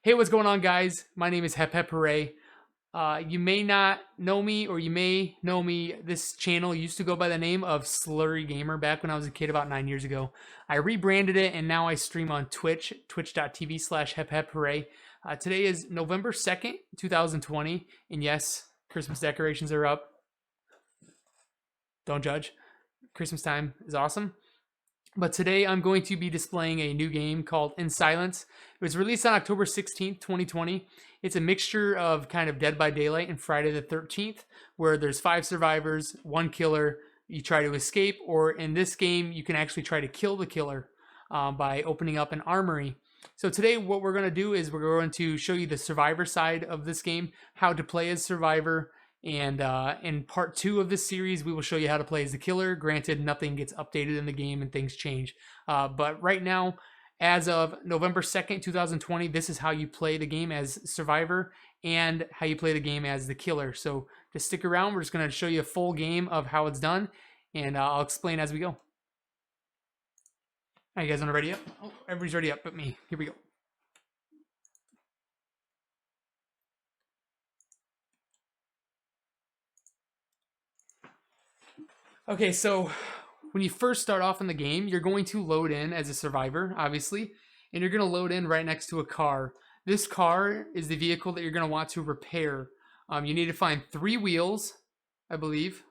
Hey, what's going on, guys? My name is Hep Hep Hooray. You may not know me, or you may know me. This channel used to go by the name of Slurry Gamer back when I was a kid about 9 years ago. I rebranded it, and now I stream on Twitch, twitch.tv/Hep Hep Hooray. Today is November 2nd, 2020, and yes, Christmas decorations are up. Don't judge. Christmas time is awesome. But today I'm going to be displaying a new game called In Silence. It was released on October 16th, 2020. It's a mixture of kind of Dead by Daylight and Friday the 13th, where there's 5 survivors, 1 killer. You try to escape, or in this game, you can actually try to kill the killer by opening up an armory. So today what we're going to do is we're going to show you the survivor side of this game, how to play as survivor. And in part 2 of this series, we will show you how to play as the killer. Granted, nothing gets updated in the game and things change. But right now, as of November 2nd, 2020, this is how you play the game as survivor and how you play the game as the killer. So just stick around. We're just going to show you a full game of how it's done, and I'll explain as we go. All right, you guys want to ready up? Oh, everybody's ready up but me. Here we go. Okay, so when you first start off in the game, you're going to load in as a survivor, obviously, and you're going to load in right next to a car. This car is the vehicle that you're going to want to repair. You need to find 3 wheels, I believe.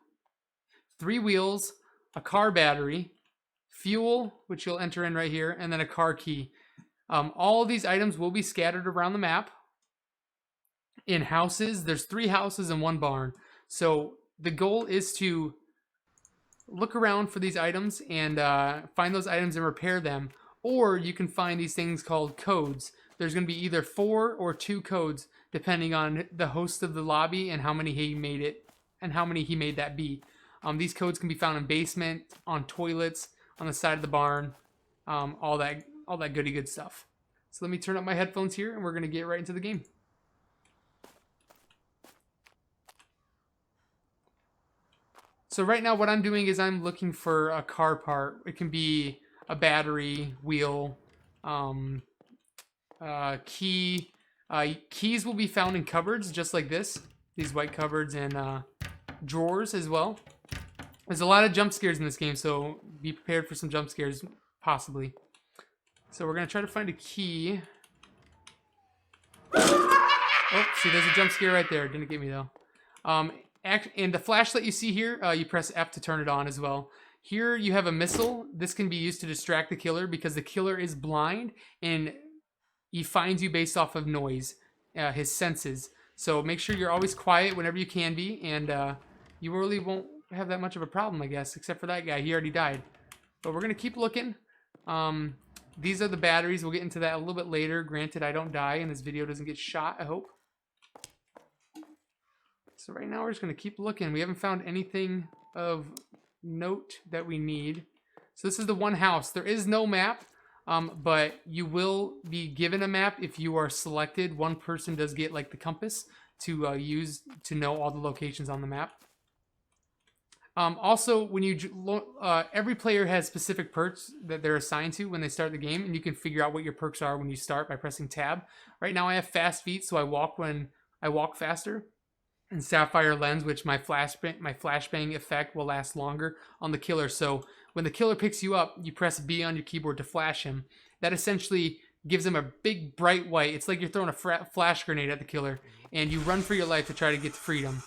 3 wheels, a car battery, fuel, which you'll enter in right here, and then a car key. All of these items will be scattered around the map. In houses, there's 3 houses and 1 barn. So the goal is to look around for these items and find those items and repair them. Or you can find these things called codes. There's going to be either 4 or 2 codes depending on the host of the lobby and how many he made it and how many he made that be. These codes can be found in basement, on toilets, on the side of the barn, all that goody good stuff. So let me turn up my headphones here and we're going to get right into the game. So right now what I'm doing is I'm looking for a car part. It can be a battery, wheel, key. Keys will be found in cupboards just like this. These white cupboards and drawers as well. There's a lot of jump scares in this game, so be prepared for some jump scares, possibly. So we're going to try to find a key. Oh, see, there's a jump scare right there. Didn't get me, though. And the flashlight you see here, you press F to turn it on as well. Here you have a missile. This can be used to distract the killer because the killer is blind and he finds you based off of noise, his senses. So make sure you're always quiet whenever you can be, and you really won't have that much of a problem, I guess, except for that guy. He already died. But we're going to keep looking. These are the batteries. We'll get into that a little bit later. Granted, I don't die and this video doesn't get shot, I hope. So right now we're just going to keep looking. We haven't found anything of note that we need. So this is the one house. There is no map, but you will be given a map if you are selected. One person does get like the compass to use to know all the locations on the map. Also, when you every player has specific perks that they're assigned to when they start the game, and you can figure out what your perks are when you start by pressing tab. Right now I have fast feet, so I walk faster. And Sapphire Lens, which my flashbang effect will last longer on the killer. So when the killer picks you up, you press B on your keyboard to flash him. That essentially gives him a big bright white. It's like you're throwing a flash grenade at the killer, and you run for your life to try to get to freedom.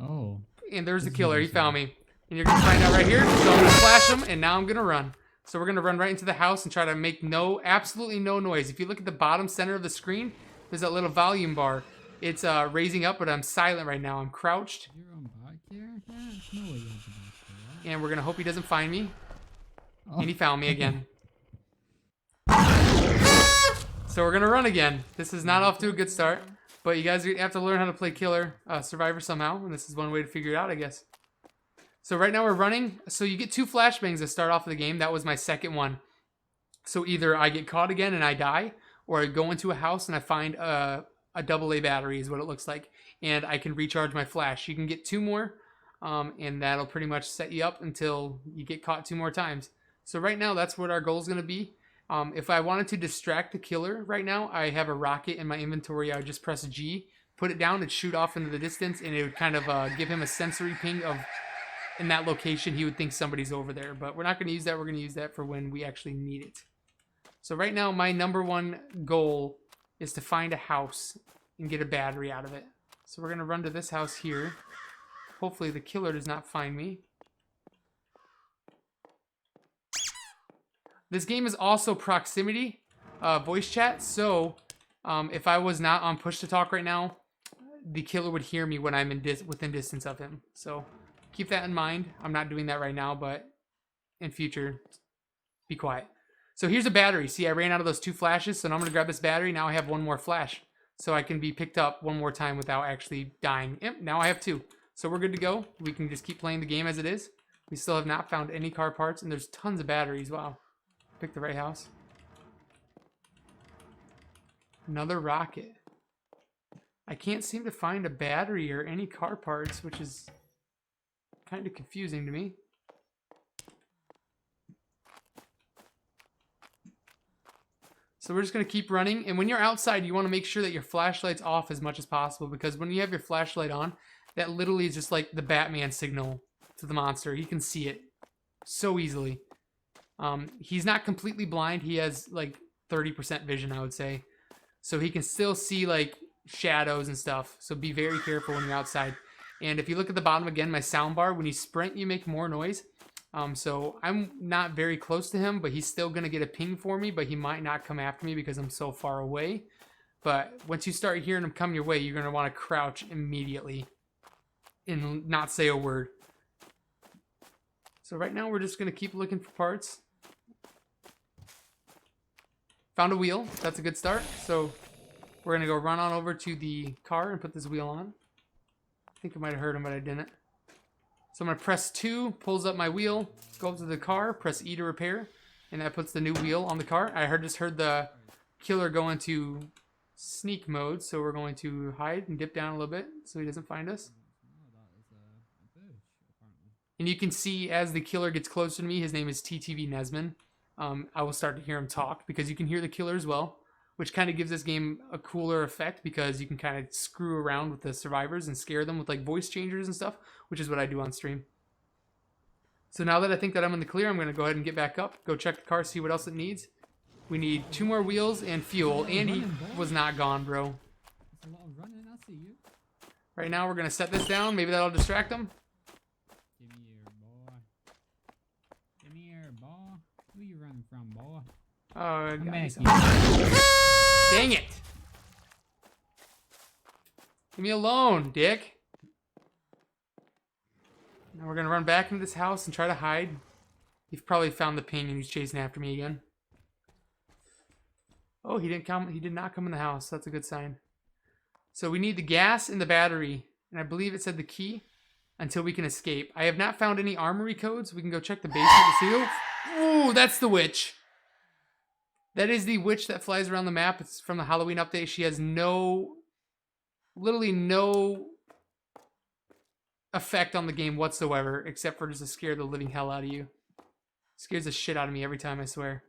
Oh. And there's the killer. He found me. And you're going to find out right here. So I'm going to flash him, and now I'm going to run. So we're going to run right into the house and try to make absolutely no noise. If you look at the bottom center of the screen, there's that little volume bar. It's raising up, but I'm silent right now. I'm crouched. You're on back here? Yeah, there's no way you're on back there. And we're going to hope he doesn't find me. Oh. And he found me again. So we're going to run again. This is not off to a good start. But you guys have to learn how to play killer survivor somehow. And this is one way to figure it out, I guess. So right now we're running. So you get 2 flashbangs to start off of the game. That was my second one. So either I get caught again and I die, or I go into a house and I find a AA battery is what it looks like. And I can recharge my flash. You can get 2 more, and that'll pretty much set you up until you get caught 2 more times. So right now, that's what our goal is going to be. If I wanted to distract the killer right now, I have a rocket in my inventory. I would just press G, put it down, and shoot off into the distance, and it would kind of give him a sensory ping of in that location. He would think somebody's over there, but we're not going to use that. We're going to use that for when we actually need it. So right now, my #1 goal is to find a house and get a battery out of it. So we're going to run to this house here. Hopefully the killer does not find me. This game is also proximity voice chat, so if I was not on push to talk right now, the killer would hear me when I'm within distance of him. So keep that in mind. I'm not doing that right now, but in future, be quiet. So here's a battery. See, I ran out of those 2 flashes, so now I'm going to grab this battery. Now I have 1 more flash, so I can be picked up 1 more time without actually dying. Yep, now I have 2. So we're good to go. We can just keep playing the game as it is. We still have not found any car parts, and there's tons of batteries. Wow. Pick the right house. Another rocket. I can't seem to find a battery or any car parts, which is kind of confusing to me. So we're just going to keep running. And when you're outside, you want to make sure that your flashlight's off as much as possible, because when you have your flashlight on, that literally is just like the Batman signal to the monster. He can see it so easily. He's not completely blind. He has like 30% vision, I would say. So he can still see like shadows and stuff. So be very careful when you're outside. And if you look at the bottom again, my sound bar, when you sprint, you make more noise. So I'm not very close to him, but he's still going to get a ping for me, but he might not come after me because I'm so far away. But once you start hearing him come your way, you're going to want to crouch immediately and not say a word. So right now we're just going to keep looking for parts. Found a wheel. That's a good start. So we're going to go run on over to the car and put this wheel on. I think I might have heard him, but I didn't. So I'm going to press 2, pulls up my wheel, go up to the car, press E to repair, and that puts the new wheel on the car. I just heard the killer go into sneak mode, so we're going to hide and dip down a little bit so he doesn't find us. And you can see as the killer gets closer to me, his name is TTV Nesman. I will start to hear him talk because you can hear the killer as well, which kind of gives this game a cooler effect because you can kind of screw around with the survivors and scare them with like voice changers and stuff, which is what I do on stream. So now that I think that I'm in the clear, I'm going to go ahead and get back up, go check the car, see what else it needs. We need 2 more wheels and fuel, and he was not gone, bro. That's a lot of running, I see you. Right now we're going to set this down, maybe that'll distract him. Give me your boy. Give me your boy. Who you running from, boy? Oh, Come got me back some. here. Dang it! Leave me alone, dick. Now we're gonna run back into this house and try to hide. You've probably found the ping and he's chasing after me again. Oh, he didn't come. He did not come in the house. That's a good sign. So we need the gas and the battery, and I believe it said the key until we can escape. I have not found any armory codes. We can go check the basement to see. Oh, that's the witch. That is the witch that flies around the map. It's from the Halloween update. She has literally no effect on the game whatsoever, except for just to scare the living hell out of you. Scares the shit out of me every time, I swear.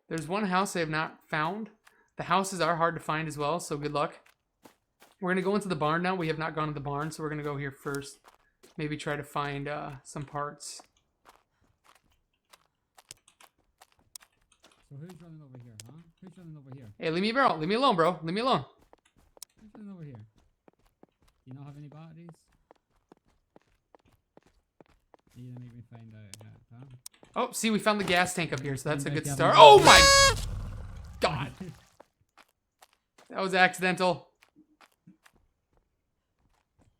There's one house I have not found. The houses are hard to find as well, so good luck. We're going to go into the barn now. We have not gone to the barn, so we're going to go here first. Maybe try to find some parts. So who's running over here, huh? Who's running over here? Hey, leave me alone. Leave me alone, bro. Leave me alone. Who's running over here? Do you not have any batteries? Are you gonna make me find out, huh? Oh, see, we found the gas tank up here, so that's a good Yeah, start. yeah. Oh my God. That was accidental.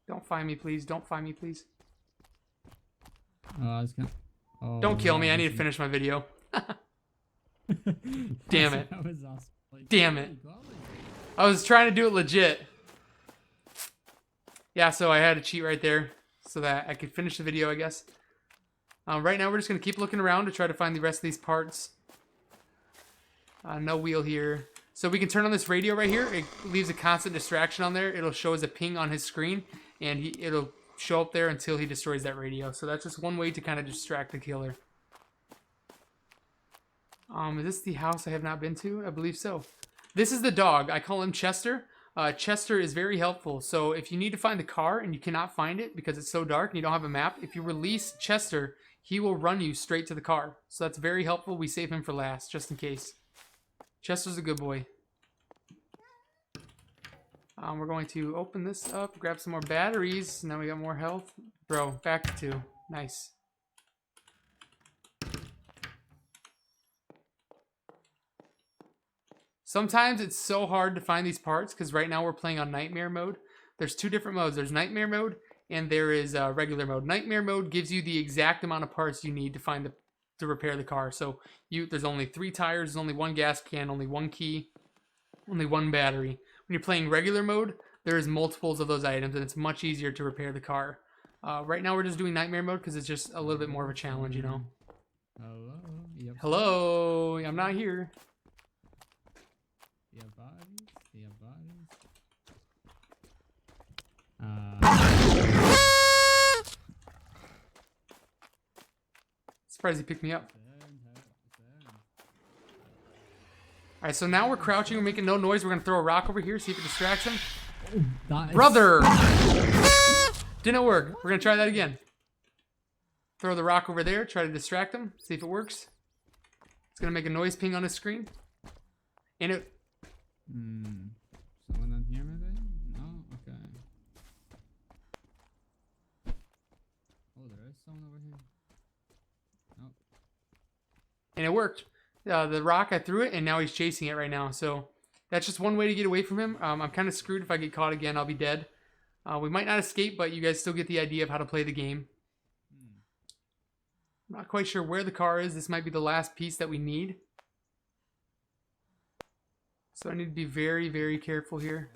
Don't find me, please. Don't find me, please. Oh, I was gonna... Oh, Don't kill me. I yeah, need to finish my video. Damn it. That was awesome. Like, Damn it. golly. I was trying to do it legit. Yeah, so I had to cheat right there so that I could finish the video, I guess. Right now, we're just going to keep looking around to try to find the rest of these parts. No wheel here. So we can turn on this radio right here. It leaves a constant distraction on there. It'll show as a ping on his screen, and it'll show up there until he destroys that radio. So that's just one way to kind of distract the killer. Is this the house I have not been to? I believe so. This is the dog. I call him Chester. Chester is very helpful. So if you need to find the car and you cannot find it because it's so dark and you don't have a map, if you release Chester, he will run you straight to the car. So that's very helpful. We save him for last, just in case. Chester's a good boy. We're going to open this up, grab some more batteries. Now we got more health. Bro, back to 2. Nice. Sometimes it's so hard to find these parts because right now we're playing on Nightmare mode. There's 2 different modes. There's Nightmare mode and there is regular mode. Nightmare mode gives you the exact amount of parts you need to find to repair the car. So there's only 3 tires, there's only 1 gas can, only 1 key, only 1 battery. When you're playing regular mode, there's multiples of those items and it's much easier to repair the car. Right now we're just doing Nightmare mode because it's just a little bit more of a challenge, you know. Hello. Yep. Hello, I'm not here. Your bodies. Your bodies. Surprised he picked me up. Alright, so now we're crouching, we're making no noise. We're gonna throw a rock over here, see if it distracts him. Brother! Didn't work. We're gonna try that again. Throw the rock over there, try to distract him, see if it works. It's gonna make a noise ping on his screen. And it... Someone on here maybe? No? Okay. Oh, there is someone over here. Nope. And it worked. The rock, I threw it, and now he's chasing it right now. So that's just one way to get away from him. I'm kind of screwed. If I get caught again, I'll be dead. We might not escape, but you guys still get the idea of how to play the game. I'm not quite sure where the car is. This might be the last piece that we need. So I need to be very, very careful here.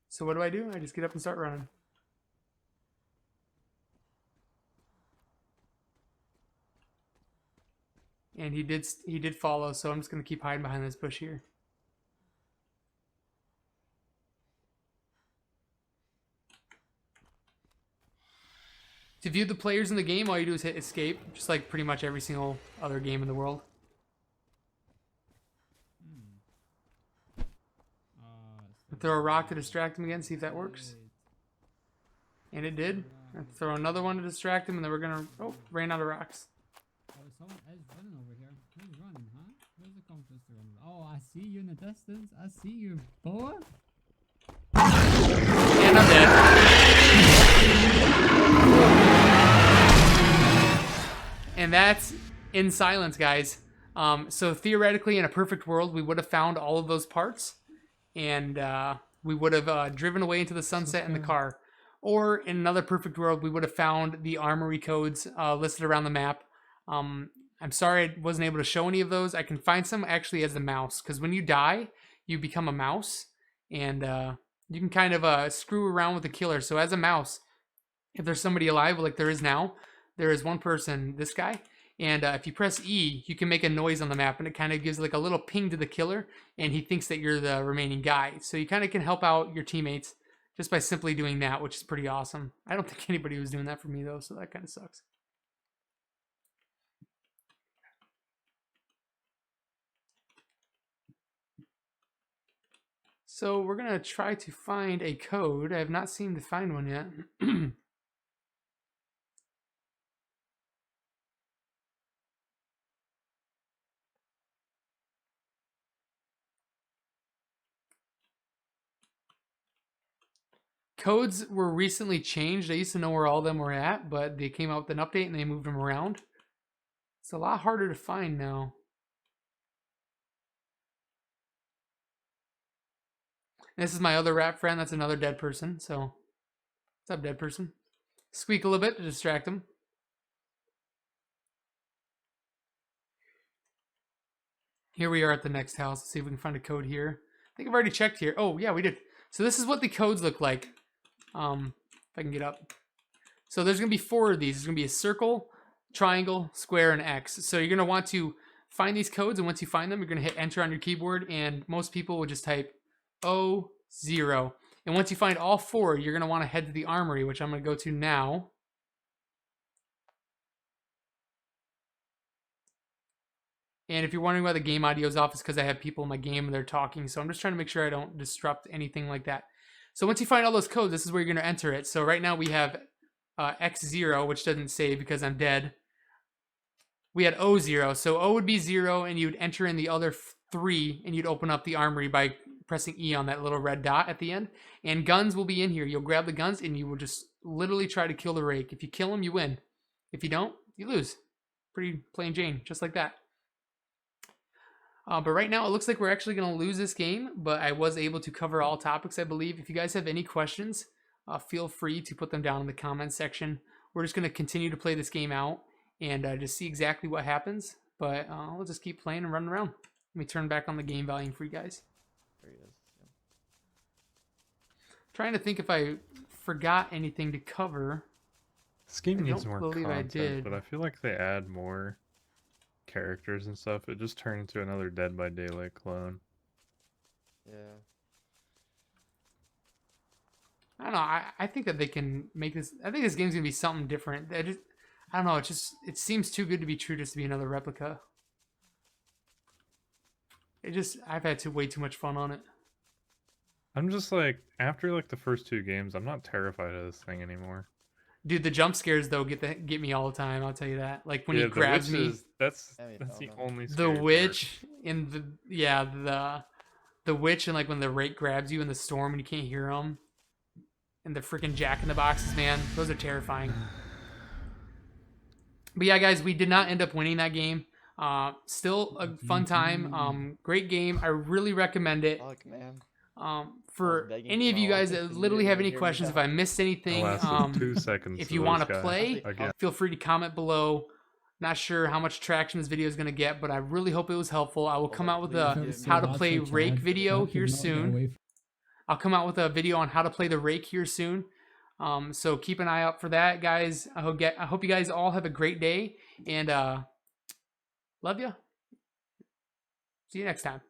So what do? I just get up and start running. And he did follow, so I'm just going to keep hiding behind this bush here. To view the players in the game, all you do is hit escape, just like pretty much every single other game in the world. Throw a rock to distract him again, see if that works. And it did. And throw another one to distract him, and then we're gonna... Oh, ran out of rocks. Oh, someone is running over here. Who's running, huh? Where's the compass running? Oh, I see you in the distance. I see you, boy. And I'm dead. And that's in silence, guys. So theoretically, in a perfect world, we would have found all of those parts. And we would have driven away into the sunset in the car. Or in another perfect world, we would have found the armory codes listed around the map. I'm sorry I wasn't able to show any of those. I can find some actually as the mouse. Because when you die, you become a mouse. And you can kind of screw around with the killer. So as a mouse, if there's somebody alive like there is now, there is one person, this guy. And if you press E, you can make a noise on the map, and it kind of gives like a little ping to the killer, and he thinks that you're the remaining guy. So you kind of can help out your teammates just by simply doing that, which is pretty awesome. I don't think anybody was doing that for me, though, so that kind of sucks. So we're going to try to find a code. I have not seemed to find one yet. Codes were recently changed. I used to know where all of them were at, but they came out with an update and they moved them around. It's a lot harder to find now. This is my other rat friend. That's another dead person. So, what's up, dead person? Squeak a little bit to distract him. Here we are at the next house. Let's see if we can find a code here. I think I've already checked here. Oh, yeah, we did. So this is what the codes look like. If I can get up. So there's going to be 4 of these. There's going to be a circle, triangle, square, and X. So you're going to want to find these codes, and once you find them, you're going to hit enter on your keyboard, and most people will just type 0. And once you find all 4, you're going to want to head to the armory, which I'm going to go to now. And if you're wondering why the game audio is off, it's because I have people in my game and they're talking. So I'm just trying to make sure I don't disrupt anything like that. So once you find all those codes, this is where you're going to enter it. So right now we have X0, which doesn't save because I'm dead. We had O0. So O would be 0, and you'd enter in the other 3, and you'd open up the armory by pressing E on that little red dot at the end. And guns will be in here. You'll grab the guns, and you will just literally try to kill the rake. If you kill him, you win. If you don't, you lose. Pretty plain Jane, just like that. But right now, it looks like we're actually going to lose this game, but I was able to cover all topics, I believe. If you guys have any questions, feel free to put them down in the comments section. We're just going to continue to play this game out and just see exactly what happens. But we'll just keep playing and running around. Let me turn back on the game volume for you guys. There he is. Yeah. Trying to think if I forgot anything to cover. This game I needs don't more believe I content, did. but I feel like they add more characters and stuff. It just turned into another Dead by Daylight clone. Yeah. I don't know. I think that they can make this. I think this game's going to be something different. I don't know. It seems too good to be true just to be another replica. I've had way too much fun on it. I'm just like, after like the first 2 games, I'm not terrified of this thing anymore. Dude, the jump scares though get me all the time. I'll tell you that. Like when Yeah, he grabs the me, witches, that's Yeah, we the found them. only the scary part. witch in the witch, and like when the rake grabs you in the storm and you can't hear him, and the freaking Jack in the Boxes, man, those are terrifying. But yeah, guys, we did not end up winning that game. Still a fun time. Great game. I really recommend it. Fuck, man. For begging any of for you my guys life that to literally hear have me any questions, if I missed I anything, lasted 2 seconds. if to you those want to guys. play, Again. feel free to comment below. Not sure how much traction this video is going to get, but I really hope it was helpful. I will come out with a Please how to Lots play of rake charge. video Don't here get soon. away from- I'll come out with a video on how to play the rake here soon. So keep an eye out for that, guys. I hope you guys all have a great day, and love you. See you next time.